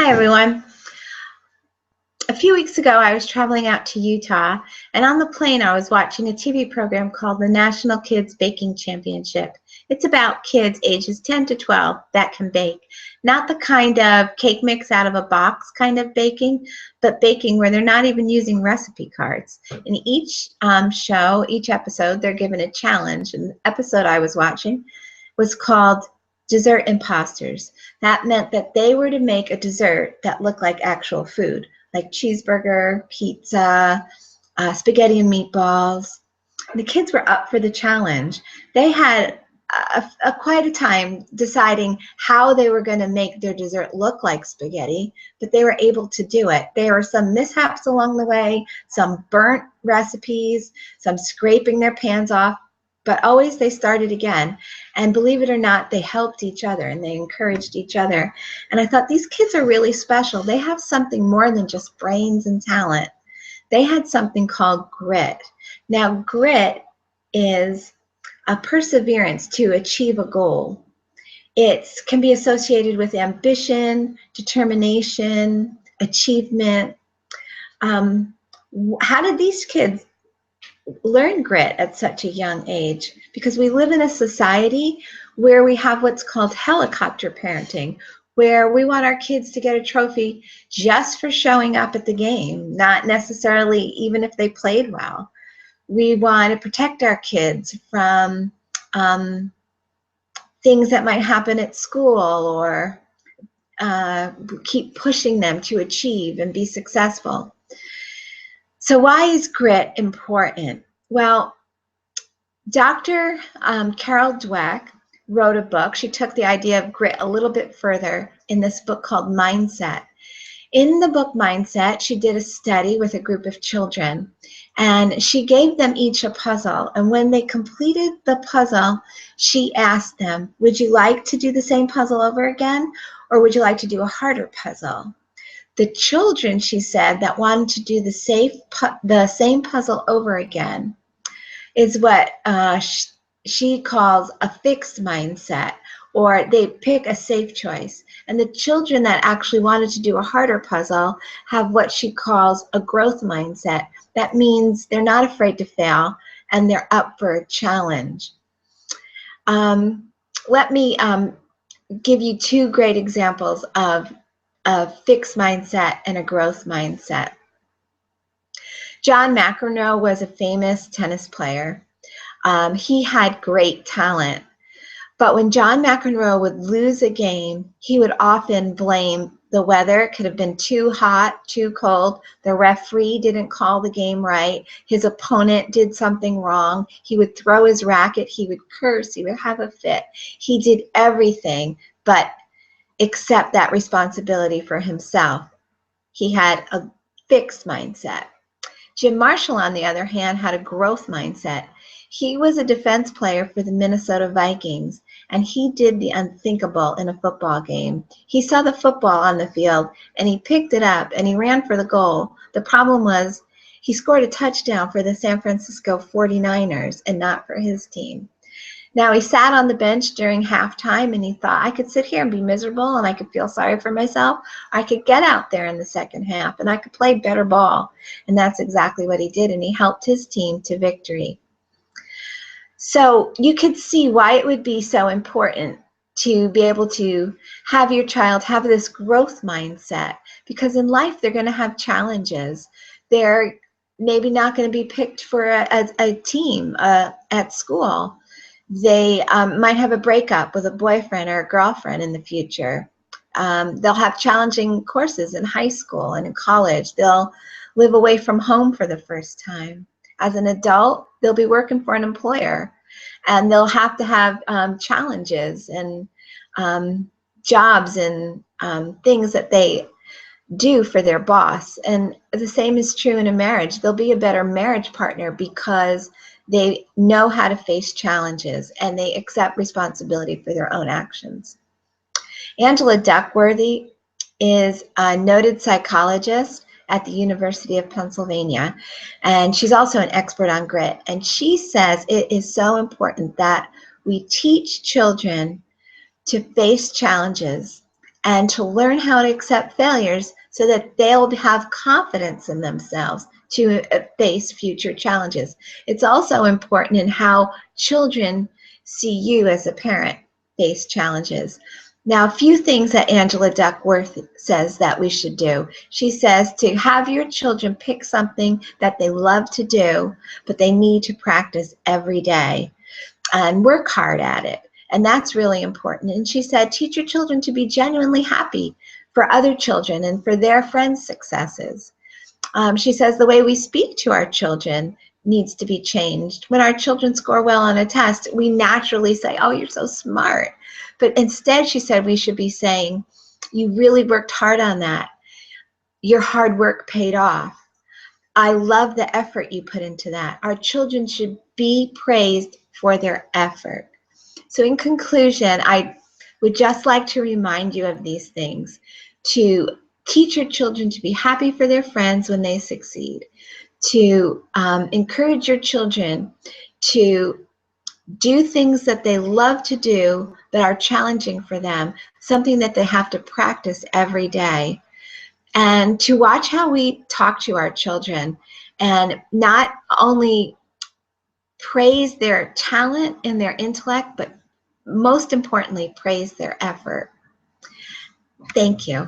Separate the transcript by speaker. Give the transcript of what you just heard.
Speaker 1: Hi, everyone. A few weeks ago, I was traveling out to Utah, and on the plane, I was watching a TV program called the National Kids Baking Championship. It's about kids ages 10 to 12 that can bake. Not the kind of cake mix out of a box kind of baking, but baking where they're not even using recipe cards. In each show, each episode, they're given a challenge. And the episode I was watching was called Dessert Imposters. That meant that they were to make a dessert that looked like actual food, like cheeseburger, pizza, spaghetti and meatballs. The kids were up for the challenge. They had quite a time deciding how they were going to make their dessert look like spaghetti, but they were able to do it. There were some mishaps along the way, some burnt recipes, some scraping their pans off, but always they started again. And believe it or not, they helped each other and they encouraged each other. And I thought, these kids are really special. They have something more than just brains and talent. They had something called grit. Now, grit is a perseverance to achieve a goal. It can be associated with ambition, determination, achievement. How did these kids learn grit at such a young age? Because we live in a society where we have what's called helicopter parenting, where we want our kids to get a trophy just for showing up at the game, not necessarily even if they played well. We want to protect our kids from things that might happen at school, or keep pushing them to achieve and be successful. So why is grit important? Well, Dr. Carol Dweck wrote a book. She took the idea of grit a little bit further in this book called Mindset. In the book Mindset, she did a study with a group of children, and she gave them each a puzzle. And when they completed the puzzle, she asked them, would you like to do the same puzzle over again, or would you like to do a harder puzzle? The children, she said, that wanted to do the same puzzle over again is what she calls a fixed mindset, or they pick a safe choice. And the children that actually wanted to do a harder puzzle have what she calls a growth mindset. That means they're not afraid to fail and they're up for a challenge. Let me give you two great examples of a fixed mindset and a growth mindset. John McEnroe was a famous tennis player. He had great talent. But when John McEnroe would lose a game, he would often blame the weather. It could have been too hot, too cold. The referee didn't call the game right. His opponent did something wrong. He would throw his racket. He would curse. He would have a fit. He did everything but accept that responsibility for himself. He had a fixed mindset. Jim Marshall, on the other hand, had a growth mindset. He was a defense player for the Minnesota Vikings, and he did the unthinkable in a football game. He saw the football on the field, and he picked it up, and he ran for the goal. The problem was he scored a touchdown for the San Francisco 49ers and not for his team. Now, he sat on the bench during halftime, and he thought, I could sit here and be miserable, and I could feel sorry for myself. I could get out there in the second half, and I could play better ball. And that's exactly what he did, and he helped his team to victory. So you could see why it would be so important to be able to have your child have this growth mindset, because in life they're going to have challenges. They're maybe not going to be picked for a team at school. They might have a breakup with a boyfriend or a girlfriend in the future. They'll have challenging courses in high school and in college. They'll live away from home for the first time. As an adult, they'll be working for an employer, and they'll have to have challenges and jobs and things that they do for their boss. And the same is true in a marriage. They'll be a better marriage partner because they know how to face challenges and they accept responsibility for their own actions. Angela Duckworthy is a noted psychologist at the University of Pennsylvania, and she's also an expert on grit. And she says it is so important that we teach children to face challenges and to learn how to accept failures so that they'll have confidence in themselves to face future challenges. It's also important in how children see you as a parent face challenges. Now, a few things that Angela Duckworth says that we should do. She says to have your children pick something that they love to do, but they need to practice every day and work hard at it. And that's really important. And she said, teach your children to be genuinely happy for other children and for their friends' successes. She says the way we speak to our children needs to be changed. When our children score well on a test, we naturally say, oh, you're so smart. But instead, she said, we should be saying, you really worked hard on that. Your hard work paid off. I love the effort you put into that. Our children should be praised for their effort. So in conclusion, I would just like to remind you of these things. To teach your children to be happy for their friends when they succeed. To encourage your children to do things that they love to do that are challenging for them, something that they have to practice every day. And to watch how we talk to our children and not only praise their talent and their intellect, but most importantly, praise their effort. Thank you.